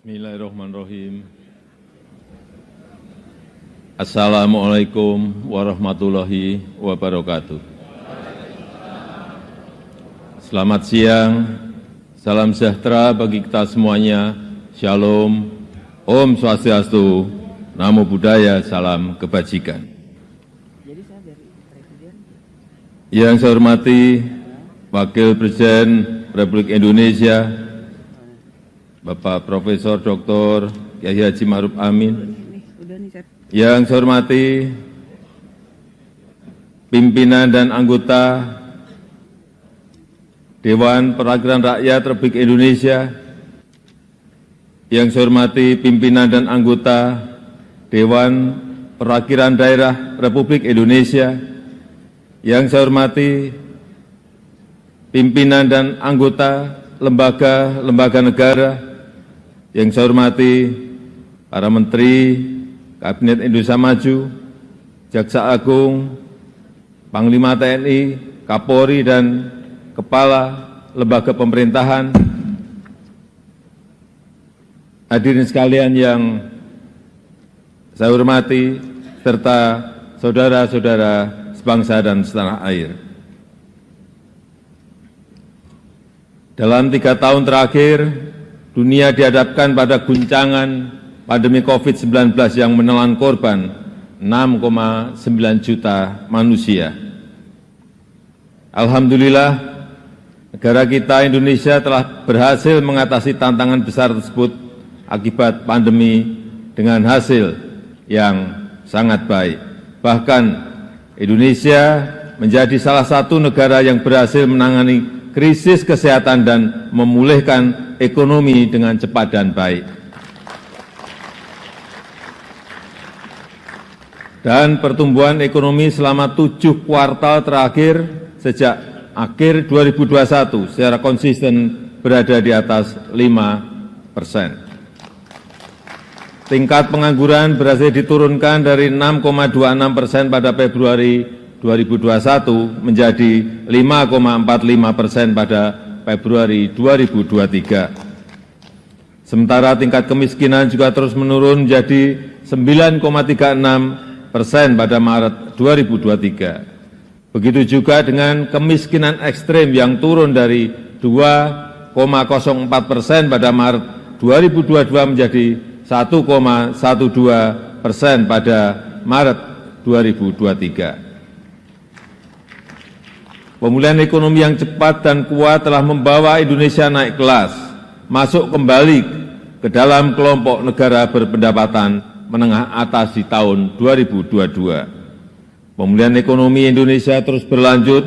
Bismillahirrahmanirrahim. Assalamualaikum warahmatullahi wabarakatuh. Selamat siang, salam sejahtera bagi kita semuanya. Shalom, Om Swastiastu, Namo Buddhaya, salam kebajikan. Yang saya hormati Wakil Presiden Republik Indonesia, Bapak Profesor Dr. Kiai Haji Ma'ruf Amin. Yang saya hormati pimpinan dan anggota Dewan Perwakilan Rakyat Republik Indonesia. Yang saya hormati pimpinan dan anggota Dewan Perwakilan Daerah Republik Indonesia. Yang saya hormati pimpinan dan anggota lembaga-lembaga negara. Yang saya hormati para Menteri Kabinet Indonesia Maju, Jaksa Agung, Panglima TNI, Kapolri, dan Kepala Lembaga Pemerintahan, hadirin sekalian yang saya hormati, serta saudara-saudara sebangsa dan setanah air. Dalam 3 tahun terakhir, dunia dihadapkan pada guncangan pandemi COVID-19 yang menelan korban 6,9 juta manusia. Alhamdulillah, negara kita Indonesia telah berhasil mengatasi tantangan besar tersebut akibat pandemi dengan hasil yang sangat baik. Bahkan Indonesia menjadi salah satu negara yang berhasil menangani krisis kesehatan dan memulihkan ekonomi dengan cepat dan baik. Dan pertumbuhan ekonomi selama 7 kuartal terakhir sejak akhir 2021 secara konsisten berada di atas 5%. Tingkat pengangguran berhasil diturunkan dari 6,26% pada Februari 2021 menjadi 5,45% pada Februari 2023. Sementara tingkat kemiskinan juga terus menurun menjadi 9,36% pada Maret 2023. Begitu juga dengan kemiskinan ekstrim yang turun dari 2,04% pada Maret 2022 menjadi 1,12% pada Maret 2023. Pemulihan ekonomi yang cepat dan kuat telah membawa Indonesia naik kelas, masuk kembali ke dalam kelompok negara berpendapatan menengah atas di tahun 2022. Pemulihan ekonomi Indonesia terus berlanjut.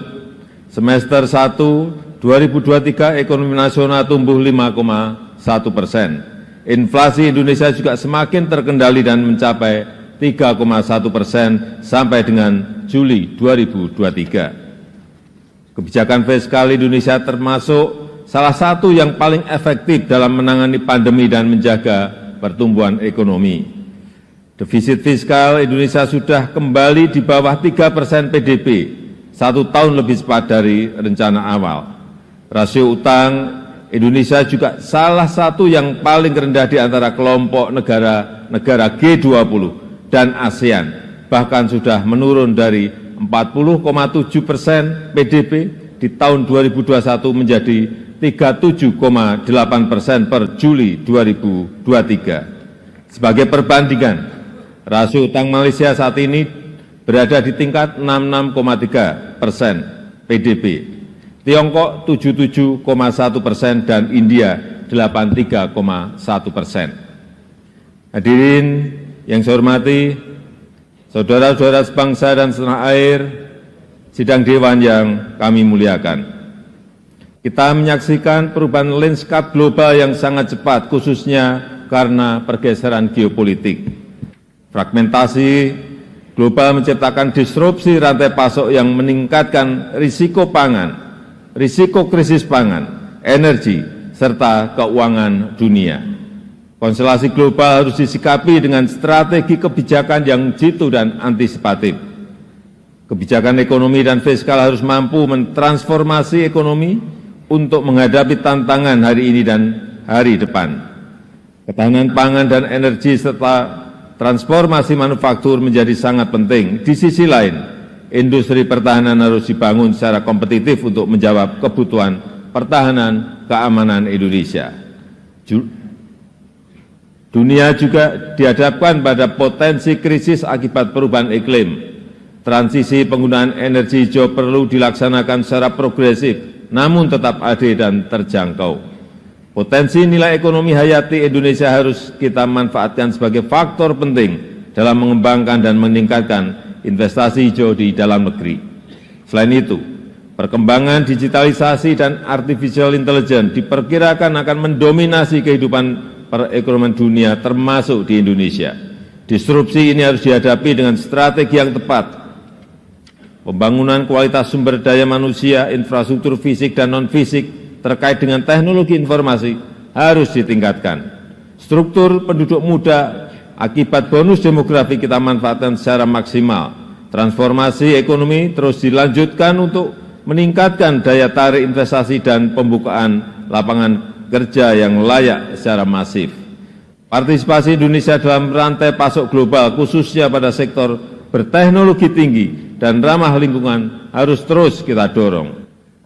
Semester 1 2023 ekonomi nasional tumbuh 5,1%. Inflasi Indonesia juga semakin terkendali dan mencapai 3,1% sampai dengan Juli 2023. Kebijakan fiskal Indonesia termasuk salah satu yang paling efektif dalam menangani pandemi dan menjaga pertumbuhan ekonomi. Defisit fiskal Indonesia sudah kembali di bawah 3% PDB, 1 tahun lebih cepat dari rencana awal. Rasio utang Indonesia juga salah satu yang paling rendah di antara kelompok negara G20 dan ASEAN, bahkan sudah menurun dari 40,7% PDB di tahun 2021 menjadi 37,8% per Juli 2023. Sebagai perbandingan, rasio utang Malaysia saat ini berada di tingkat 66,3% PDB, Tiongkok 77,1% dan India 83,1%. Hadirin yang saya hormati, saudara-saudara sebangsa dan setanah air, sidang dewan yang kami muliakan. Kita menyaksikan perubahan lanskap global yang sangat cepat, khususnya karena pergeseran geopolitik. Fragmentasi global menciptakan disrupsi rantai pasok yang meningkatkan risiko pangan, risiko krisis pangan, energi, serta keuangan dunia. Konstelasi global harus disikapi dengan strategi kebijakan yang jitu dan antisipatif. Kebijakan ekonomi dan fiskal harus mampu mentransformasi ekonomi untuk menghadapi tantangan hari ini dan hari depan. Ketahanan pangan dan energi serta transformasi manufaktur menjadi sangat penting. Di sisi lain, industri pertahanan harus dibangun secara kompetitif untuk menjawab kebutuhan pertahanan keamanan Indonesia. Dunia juga dihadapkan pada potensi krisis akibat perubahan iklim. Transisi penggunaan energi hijau perlu dilaksanakan secara progresif, namun tetap adil dan terjangkau. Potensi nilai ekonomi hayati Indonesia harus kita manfaatkan sebagai faktor penting dalam mengembangkan dan meningkatkan investasi hijau di dalam negeri. Selain itu, perkembangan digitalisasi dan artificial intelligence diperkirakan akan mendominasi kehidupan perekonomian dunia termasuk di Indonesia. Disrupsi ini harus dihadapi dengan strategi yang tepat. Pembangunan kualitas sumber daya manusia, infrastruktur fisik dan non-fisik terkait dengan teknologi informasi harus ditingkatkan. Struktur penduduk muda akibat bonus demografi kita manfaatkan secara maksimal. Transformasi ekonomi terus dilanjutkan untuk meningkatkan daya tarik investasi dan pembukaan lapangan kerja yang layak secara masif. Partisipasi Indonesia dalam rantai pasok global khususnya pada sektor berteknologi tinggi dan ramah lingkungan harus terus kita dorong.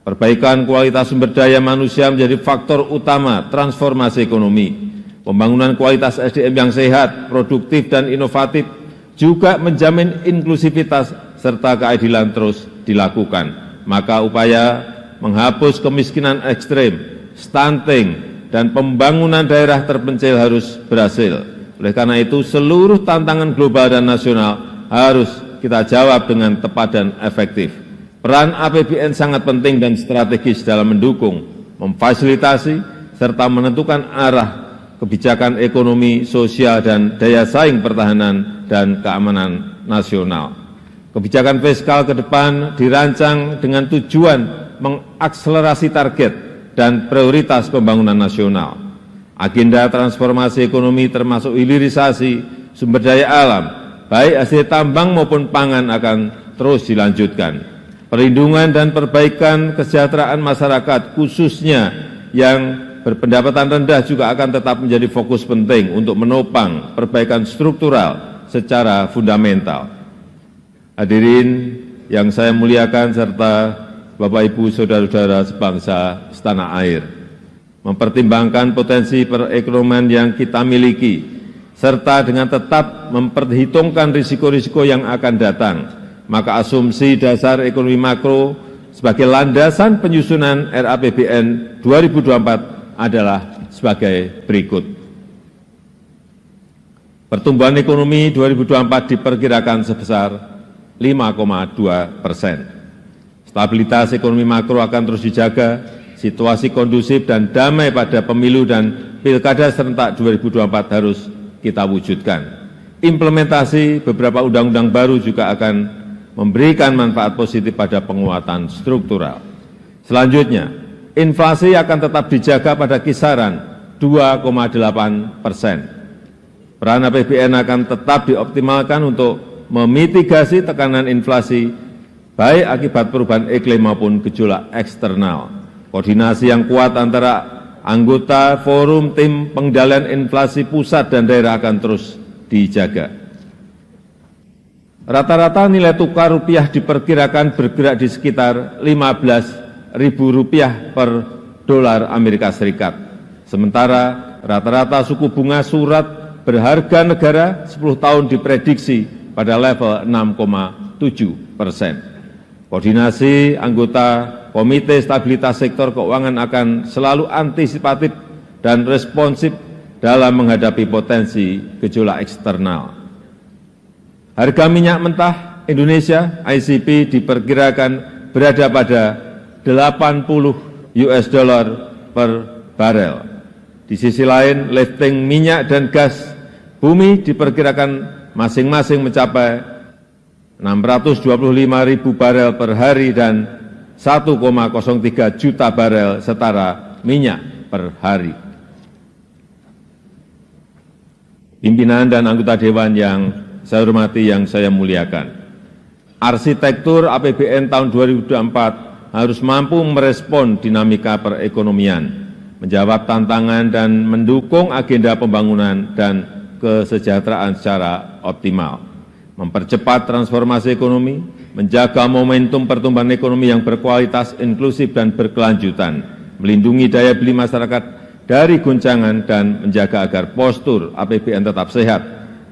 Perbaikan kualitas sumber daya manusia menjadi faktor utama transformasi ekonomi. Pembangunan kualitas SDM yang sehat, produktif, dan inovatif juga menjamin inklusivitas serta keadilan terus dilakukan. Maka upaya menghapus kemiskinan ekstrem, stunting, dan pembangunan daerah terpencil harus berhasil. Oleh karena itu, seluruh tantangan global dan nasional harus kita jawab dengan tepat dan efektif. Peran APBN sangat penting dan strategis dalam mendukung, memfasilitasi, serta menentukan arah kebijakan ekonomi, sosial, dan daya saing pertahanan dan keamanan nasional. Kebijakan fiskal ke depan dirancang dengan tujuan mengakselerasi target dan prioritas pembangunan nasional. Agenda transformasi ekonomi termasuk hilirisasi sumber daya alam, baik hasil tambang maupun pangan akan terus dilanjutkan. Perlindungan dan perbaikan kesejahteraan masyarakat khususnya yang berpendapatan rendah juga akan tetap menjadi fokus penting untuk menopang perbaikan struktural secara fundamental. Hadirin yang saya muliakan serta Bapak Ibu Saudara-saudara sebangsa setanah air, mempertimbangkan potensi perekonomian yang kita miliki serta dengan tetap memperhitungkan risiko-risiko yang akan datang, maka asumsi dasar ekonomi makro sebagai landasan penyusunan RAPBN 2024 adalah sebagai berikut. Pertumbuhan ekonomi 2024 diperkirakan sebesar 5,2%. Stabilitas ekonomi makro akan terus dijaga, situasi kondusif dan damai pada pemilu dan pilkada serentak 2024 harus kita wujudkan. Implementasi beberapa undang-undang baru juga akan memberikan manfaat positif pada penguatan struktural. Selanjutnya, inflasi akan tetap dijaga pada kisaran 2,8%. Peran APBN akan tetap dioptimalkan untuk memitigasi tekanan inflasi, baik akibat perubahan iklim maupun gejolak eksternal. Koordinasi yang kuat antara anggota forum tim pengendalian inflasi pusat dan daerah akan terus dijaga. Rata-rata nilai tukar rupiah diperkirakan bergerak di sekitar Rp15.000 per dolar Amerika Serikat. Sementara rata-rata suku bunga surat berharga negara 10 tahun diprediksi pada level 6,7%. Koordinasi anggota Komite Stabilitas Sektor Keuangan akan selalu antisipatif dan responsif dalam menghadapi potensi gejolak eksternal. Harga minyak mentah Indonesia ICP diperkirakan berada pada $80 per barel. Di sisi lain, lifting minyak dan gas bumi diperkirakan masing-masing mencapai 625.000 barel per hari dan 1,03 juta barel setara minyak per hari. Pimpinan dan anggota Dewan yang saya hormati, yang saya muliakan, arsitektur APBN tahun 2024 harus mampu merespon dinamika perekonomian, menjawab tantangan dan mendukung agenda pembangunan dan kesejahteraan secara optimal, mempercepat transformasi ekonomi, menjaga momentum pertumbuhan ekonomi yang berkualitas, inklusif, dan berkelanjutan, melindungi daya beli masyarakat dari guncangan, dan menjaga agar postur APBN tetap sehat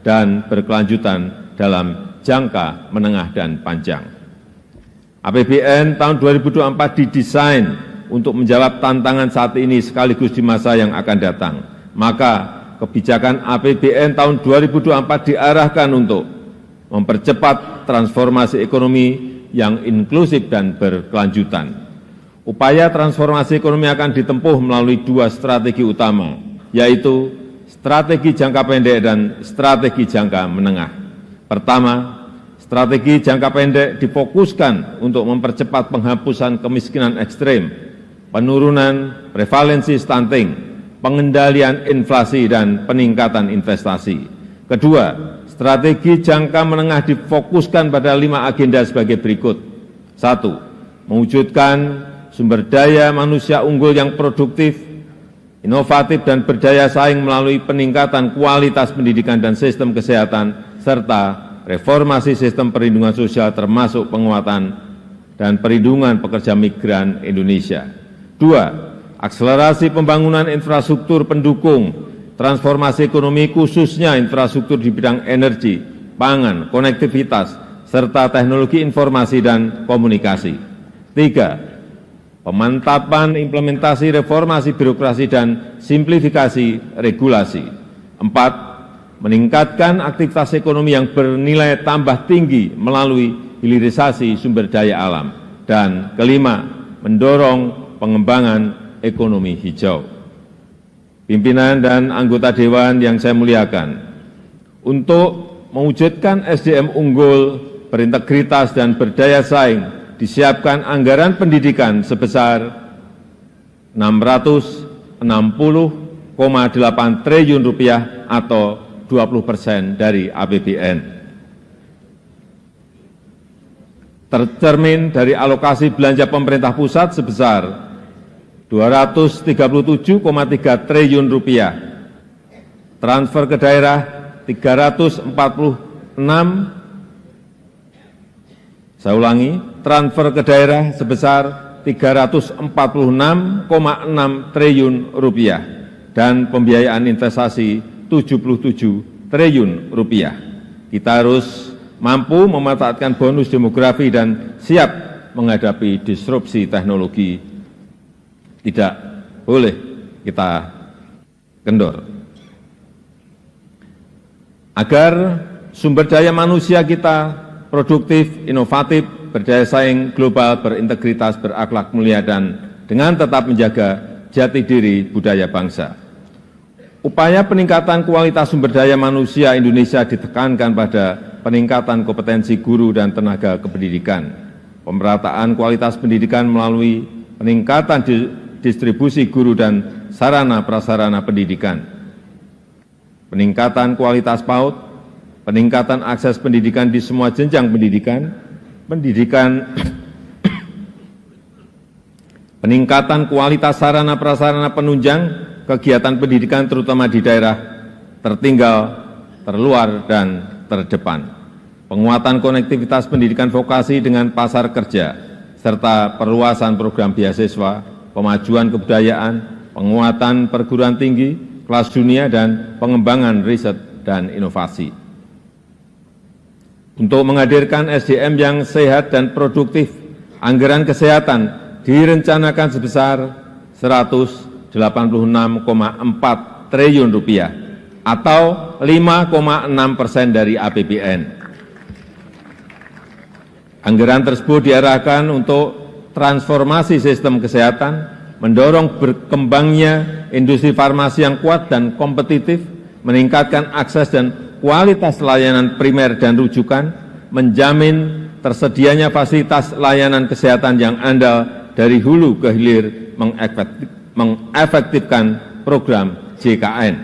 dan berkelanjutan dalam jangka menengah dan panjang. APBN tahun 2024 didesain untuk menjawab tantangan saat ini sekaligus di masa yang akan datang. Maka kebijakan APBN tahun 2024 diarahkan untuk mempercepat transformasi ekonomi yang inklusif dan berkelanjutan. Upaya transformasi ekonomi akan ditempuh melalui dua strategi utama, yaitu strategi jangka pendek dan strategi jangka menengah. Pertama, strategi jangka pendek difokuskan untuk mempercepat penghapusan kemiskinan ekstrem, penurunan prevalensi stunting, pengendalian inflasi, dan peningkatan investasi. Kedua, strategi jangka menengah difokuskan pada 5 agenda sebagai berikut. 1. Mewujudkan sumber daya manusia unggul yang produktif, inovatif, dan berdaya saing melalui peningkatan kualitas pendidikan dan sistem kesehatan, serta reformasi sistem perlindungan sosial termasuk penguatan dan perlindungan pekerja migran Indonesia. 2. Akselerasi pembangunan infrastruktur pendukung transformasi ekonomi, khususnya infrastruktur di bidang energi, pangan, konektivitas, serta teknologi informasi dan komunikasi. 3. Pemantapan implementasi reformasi birokrasi dan simplifikasi regulasi. 4. Meningkatkan aktivitas ekonomi yang bernilai tambah tinggi melalui hilirisasi sumber daya alam. Dan kelima, mendorong pengembangan ekonomi hijau. Pimpinan dan anggota Dewan yang saya muliakan, untuk mewujudkan SDM unggul, berintegritas, dan berdaya saing, disiapkan anggaran pendidikan sebesar Rp660,8 triliun atau 20% dari APBN. Tercermin dari alokasi belanja pemerintah pusat sebesar Rp237,3 triliun, transfer ke daerah 346, saya ulangi, transfer ke daerah sebesar Rp346,6 triliun, dan pembiayaan investasi Rp77 triliun. Kita harus mampu memanfaatkan bonus demografi dan siap menghadapi disrupsi teknologi. Tidak boleh kita kendor. Agar sumber daya manusia kita produktif, inovatif, berdaya saing global, berintegritas, berakhlak mulia, dan dengan tetap menjaga jati diri budaya bangsa. Upaya peningkatan kualitas sumber daya manusia Indonesia ditekankan pada peningkatan kompetensi guru dan tenaga kependidikan, pemerataan kualitas pendidikan melalui peningkatan distribusi guru dan sarana prasarana pendidikan, peningkatan kualitas PAUD, peningkatan akses pendidikan di semua jenjang pendidikan, peningkatan kualitas sarana prasarana penunjang kegiatan pendidikan terutama di daerah tertinggal, terluar, dan terdepan, penguatan konektivitas pendidikan vokasi dengan pasar kerja, serta perluasan program beasiswa, pemajuan kebudayaan, penguatan perguruan tinggi, kelas dunia, dan pengembangan riset dan inovasi. Untuk menghadirkan SDM yang sehat dan produktif, anggaran kesehatan direncanakan sebesar Rp186,4 triliun atau 5,6% dari APBN. Anggaran tersebut diarahkan untuk transformasi sistem kesehatan, mendorong berkembangnya industri farmasi yang kuat dan kompetitif, meningkatkan akses dan kualitas layanan primer dan rujukan, menjamin tersedianya fasilitas layanan kesehatan yang andal dari hulu ke hilir, mengefektifkan program JKN,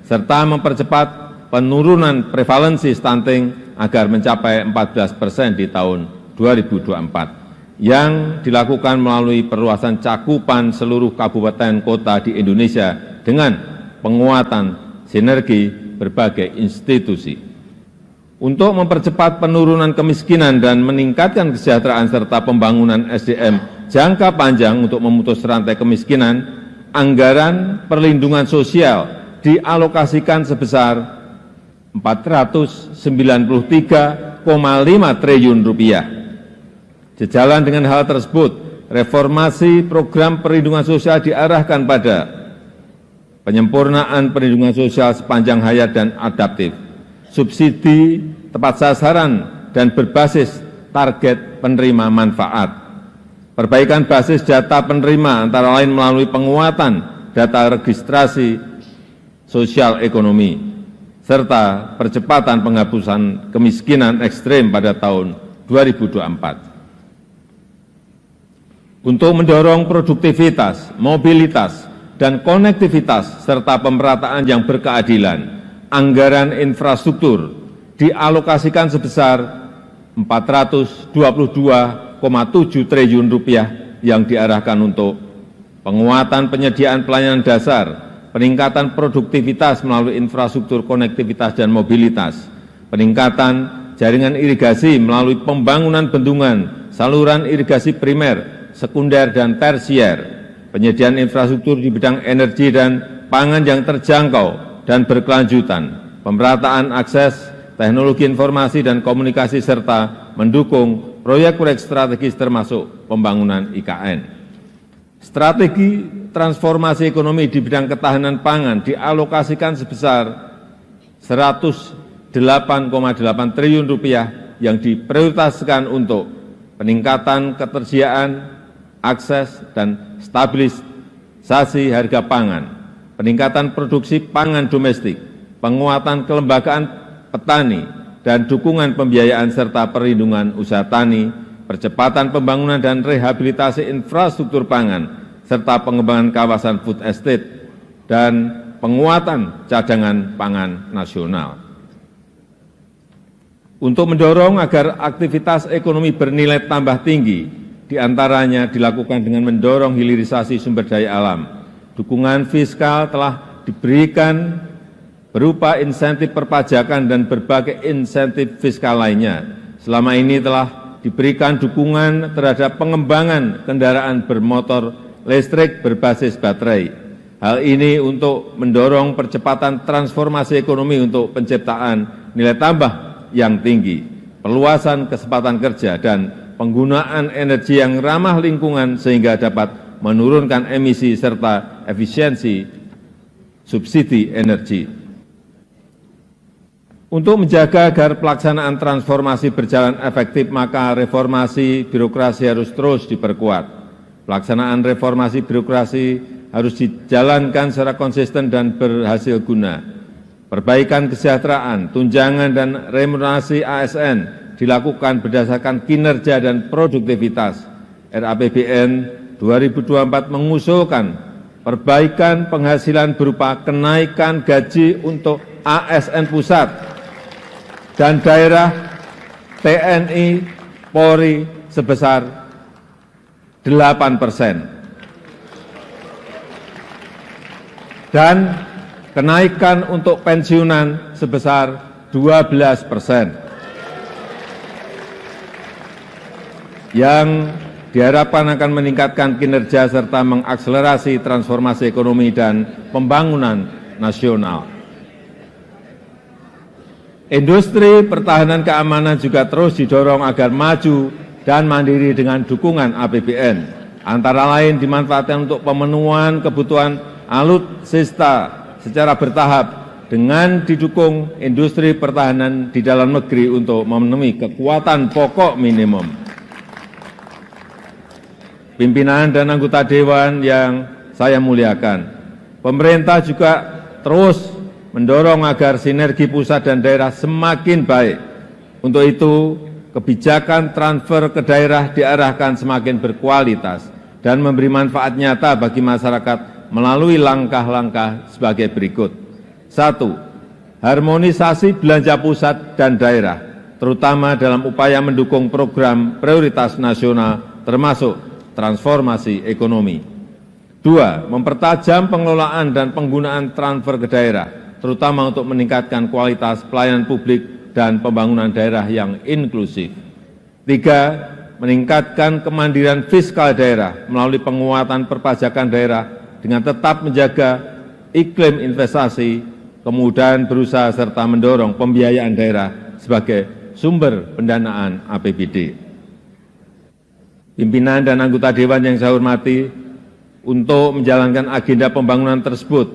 serta mempercepat penurunan prevalensi stunting agar mencapai 14% di tahun 2024. yang dilakukan melalui perluasan cakupan seluruh kabupaten kota di Indonesia dengan penguatan sinergi berbagai institusi. Untuk mempercepat penurunan kemiskinan dan meningkatkan kesejahteraan serta pembangunan SDM jangka panjang untuk memutus rantai kemiskinan, anggaran perlindungan sosial dialokasikan sebesar Rp493,5 triliun. Sejalan dengan hal tersebut, reformasi program perlindungan sosial diarahkan pada penyempurnaan perlindungan sosial sepanjang hayat dan adaptif, subsidi tepat sasaran dan berbasis target penerima manfaat, perbaikan basis data penerima antara lain melalui penguatan data registrasi sosial ekonomi, serta percepatan penghapusan kemiskinan ekstrem pada tahun 2024. Untuk mendorong produktivitas, mobilitas, dan konektivitas serta pemerataan yang berkeadilan, anggaran infrastruktur dialokasikan sebesar Rp422,7 triliun yang diarahkan untuk penguatan penyediaan pelayanan dasar, peningkatan produktivitas melalui infrastruktur konektivitas dan mobilitas, peningkatan jaringan irigasi melalui pembangunan bendungan, saluran irigasi primer, sekunder, dan tersier, penyediaan infrastruktur di bidang energi dan pangan yang terjangkau dan berkelanjutan, pemerataan akses teknologi informasi dan komunikasi, serta mendukung proyek-proyek strategis termasuk pembangunan IKN. Strategi transformasi ekonomi di bidang ketahanan pangan dialokasikan sebesar Rp108,8 triliun yang diprioritaskan untuk peningkatan ketersediaan, akses, dan stabilisasi harga pangan, peningkatan produksi pangan domestik, penguatan kelembagaan petani, dan dukungan pembiayaan serta perlindungan usaha tani, percepatan pembangunan dan rehabilitasi infrastruktur pangan, serta pengembangan kawasan food estate, dan penguatan cadangan pangan nasional. Untuk mendorong agar aktivitas ekonomi bernilai tambah tinggi, diantaranya dilakukan dengan mendorong hilirisasi sumber daya alam. Dukungan fiskal telah diberikan berupa insentif perpajakan dan berbagai insentif fiskal lainnya. Selama ini telah diberikan dukungan terhadap pengembangan kendaraan bermotor listrik berbasis baterai. Hal ini untuk mendorong percepatan transformasi ekonomi untuk penciptaan nilai tambah yang tinggi, perluasan kesempatan kerja, dan penggunaan energi yang ramah lingkungan sehingga dapat menurunkan emisi serta efisiensi subsidi energi. Untuk menjaga agar pelaksanaan transformasi berjalan efektif, maka reformasi birokrasi harus terus diperkuat. Pelaksanaan reformasi birokrasi harus dijalankan secara konsisten dan berhasil guna. Perbaikan kesejahteraan, tunjangan, dan remunerasi ASN dilakukan berdasarkan kinerja dan produktivitas. RAPBN 2024 mengusulkan perbaikan penghasilan berupa kenaikan gaji untuk ASN pusat dan daerah TNI Polri sebesar 8%, dan kenaikan untuk pensiunan sebesar 12%, yang diharapkan akan meningkatkan kinerja serta mengakselerasi transformasi ekonomi dan pembangunan nasional. Industri pertahanan keamanan juga terus didorong agar maju dan mandiri dengan dukungan APBN, antara lain dimanfaatkan untuk pemenuhan kebutuhan alutsista secara bertahap dengan didukung industri pertahanan di dalam negeri untuk memenuhi kebutuhan pokok minimum. Pimpinan dan anggota Dewan yang saya muliakan, pemerintah juga terus mendorong agar sinergi pusat dan daerah semakin baik. Untuk itu, kebijakan transfer ke daerah diarahkan semakin berkualitas dan memberi manfaat nyata bagi masyarakat melalui langkah-langkah sebagai berikut. 1. Harmonisasi belanja pusat dan daerah, terutama dalam upaya mendukung program prioritas nasional termasuk transformasi ekonomi. 2. Mempertajam pengelolaan dan penggunaan transfer ke daerah, terutama untuk meningkatkan kualitas pelayanan publik dan pembangunan daerah yang inklusif. 3. Meningkatkan kemandirian fiskal daerah melalui penguatan perpajakan daerah dengan tetap menjaga iklim investasi, kemudahan berusaha serta mendorong pembiayaan daerah sebagai sumber pendanaan APBD. Pimpinan dan anggota Dewan yang saya hormati, untuk menjalankan agenda pembangunan tersebut,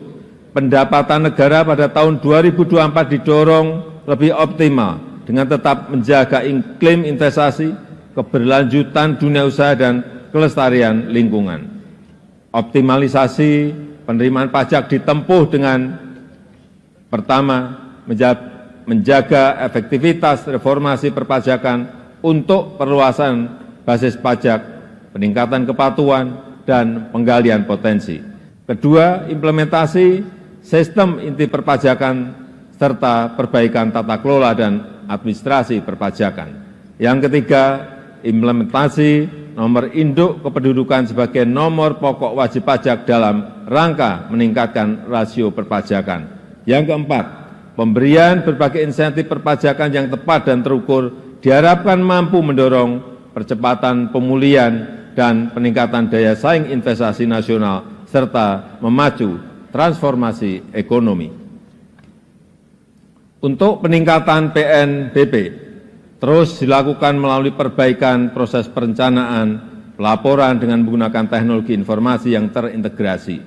pendapatan negara pada tahun 2024 didorong lebih optimal dengan tetap menjaga iklim investasi, keberlanjutan dunia usaha, dan kelestarian lingkungan. Optimalisasi penerimaan pajak ditempuh dengan pertama, menjaga efektivitas reformasi perpajakan untuk perluasan basis pajak, peningkatan kepatuhan, dan penggalian potensi. Kedua, implementasi sistem inti perpajakan serta perbaikan tata kelola dan administrasi perpajakan. Yang ketiga, implementasi nomor induk kependudukan sebagai nomor pokok wajib pajak dalam rangka meningkatkan rasio perpajakan. Yang keempat, pemberian berbagai insentif perpajakan yang tepat dan terukur diharapkan mampu mendorong percepatan pemulihan dan peningkatan daya saing investasi nasional, serta memacu transformasi ekonomi. Untuk peningkatan PNBP, terus dilakukan melalui perbaikan proses perencanaan, pelaporan dengan menggunakan teknologi informasi yang terintegrasi,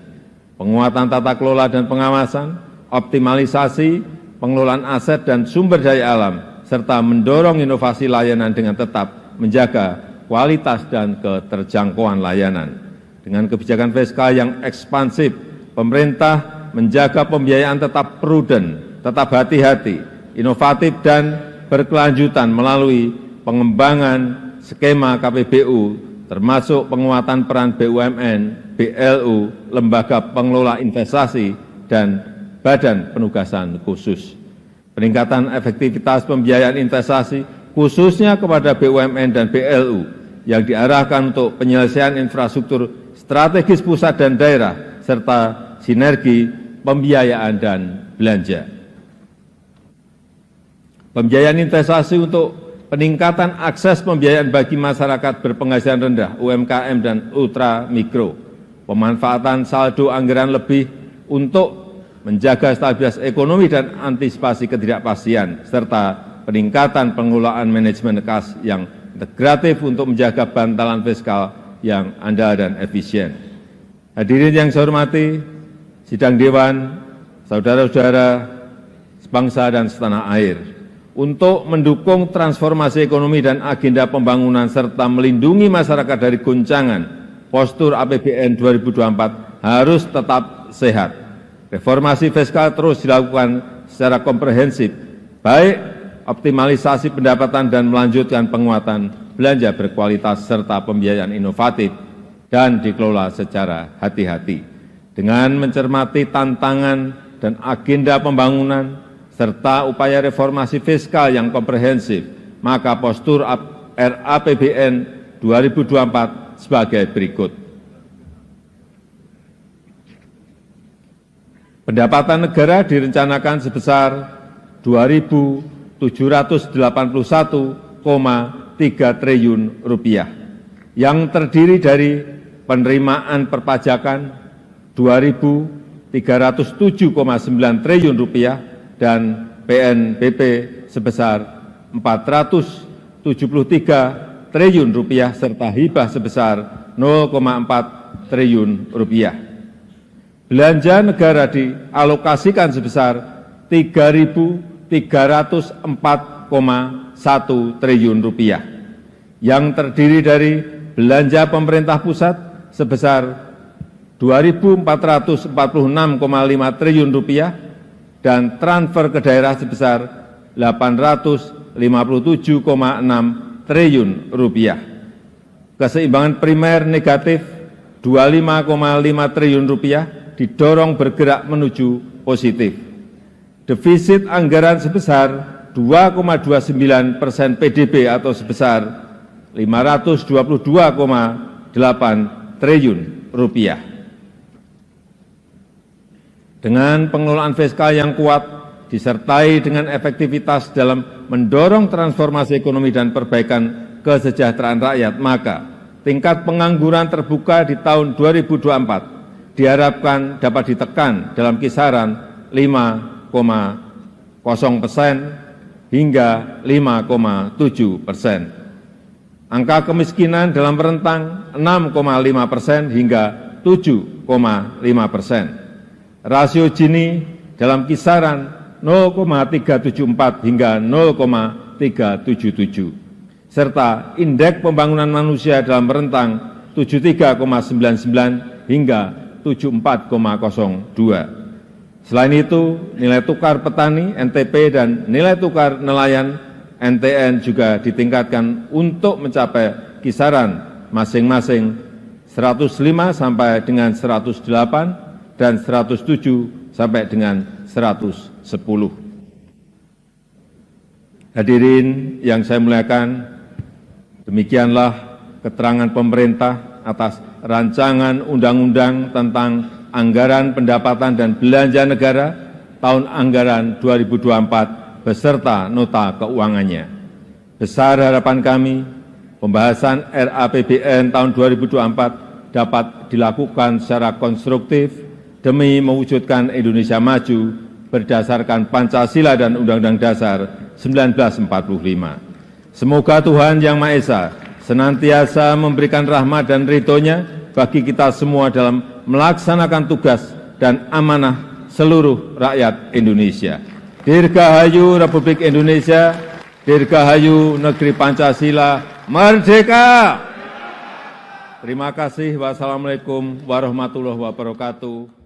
penguatan tata kelola dan pengawasan, optimalisasi pengelolaan aset dan sumber daya alam, serta mendorong inovasi layanan dengan tetap menjaga kualitas dan keterjangkauan layanan. Dengan kebijakan fiskal yang ekspansif, pemerintah menjaga pembiayaan tetap prudent, tetap hati-hati, inovatif, dan berkelanjutan melalui pengembangan skema KPBU, termasuk penguatan peran BUMN, BLU, lembaga pengelola investasi, dan badan penugasan khusus. Peningkatan efektivitas pembiayaan investasi, khususnya kepada BUMN dan BLU, yang diarahkan untuk penyelesaian infrastruktur strategis pusat dan daerah, serta sinergi pembiayaan dan belanja. Pembiayaan investasi untuk peningkatan akses pembiayaan bagi masyarakat berpenghasilan rendah, UMKM dan ultra mikro, pemanfaatan saldo anggaran lebih untuk menjaga stabilitas ekonomi dan antisipasi ketidakpastian, serta peningkatan pengelolaan manajemen kas yang integratif untuk menjaga bantalan fiskal yang andal dan efisien. Hadirin yang saya hormati, sidang Dewan, saudara-saudara sebangsa dan setanah air, untuk mendukung transformasi ekonomi dan agenda pembangunan serta melindungi masyarakat dari goncangan, postur APBN 2024 harus tetap sehat. Reformasi fiskal terus dilakukan secara komprehensif, baik optimalisasi pendapatan dan melanjutkan penguatan belanja berkualitas serta pembiayaan inovatif dan dikelola secara hati-hati. Dengan mencermati tantangan dan agenda pembangunan serta upaya reformasi fiskal yang komprehensif, maka postur RAPBN 2024 sebagai berikut. Pendapatan negara direncanakan sebesar 2.781,3 triliun rupiah, yang terdiri dari penerimaan perpajakan 2.307,9 triliun rupiah dan PNBP sebesar 473 triliun rupiah serta hibah sebesar 0,4 triliun rupiah. Belanja negara dialokasikan sebesar 3.304,1 triliun rupiah, yang terdiri dari belanja pemerintah pusat sebesar 2.446,5 triliun rupiah dan transfer ke daerah sebesar 857,6 triliun rupiah. Keseimbangan primer negatif 25,5 triliun rupiah didorong bergerak menuju positif. Defisit anggaran sebesar 2,29% PDB atau sebesar Rp522,8 triliun. Dengan pengelolaan fiskal yang kuat, disertai dengan efektivitas dalam mendorong transformasi ekonomi dan perbaikan kesejahteraan rakyat, maka tingkat pengangguran terbuka di tahun 2024 diharapkan dapat ditekan dalam kisaran 5,0% hingga 5,7%. Angka kemiskinan dalam rentang 6,5% hingga 7,5%. Rasio Gini dalam kisaran 0,374 hingga 0,377, serta indeks pembangunan manusia dalam rentang 73,99 hingga 74,02. Selain itu, nilai tukar petani NTP dan nilai tukar nelayan NTN juga ditingkatkan untuk mencapai kisaran masing-masing 105 sampai dengan 108 dan 107 sampai dengan 110. Hadirin yang saya muliakan, demikianlah keterangan pemerintah atas rancangan undang-undang tentang anggaran pendapatan dan belanja negara tahun anggaran 2024 beserta nota keuangannya. Besar harapan kami, pembahasan RAPBN tahun 2024 dapat dilakukan secara konstruktif demi mewujudkan Indonesia maju berdasarkan Pancasila dan Undang-Undang Dasar 1945. Semoga Tuhan Yang Maha Esa senantiasa memberikan rahmat dan ridho-Nya bagi kita semua dalam melaksanakan tugas dan amanah seluruh rakyat Indonesia. Dirgahayu Republik Indonesia, Dirgahayu Negeri Pancasila, Merdeka! Terima kasih. Wassalamualaikum warahmatullahi wabarakatuh.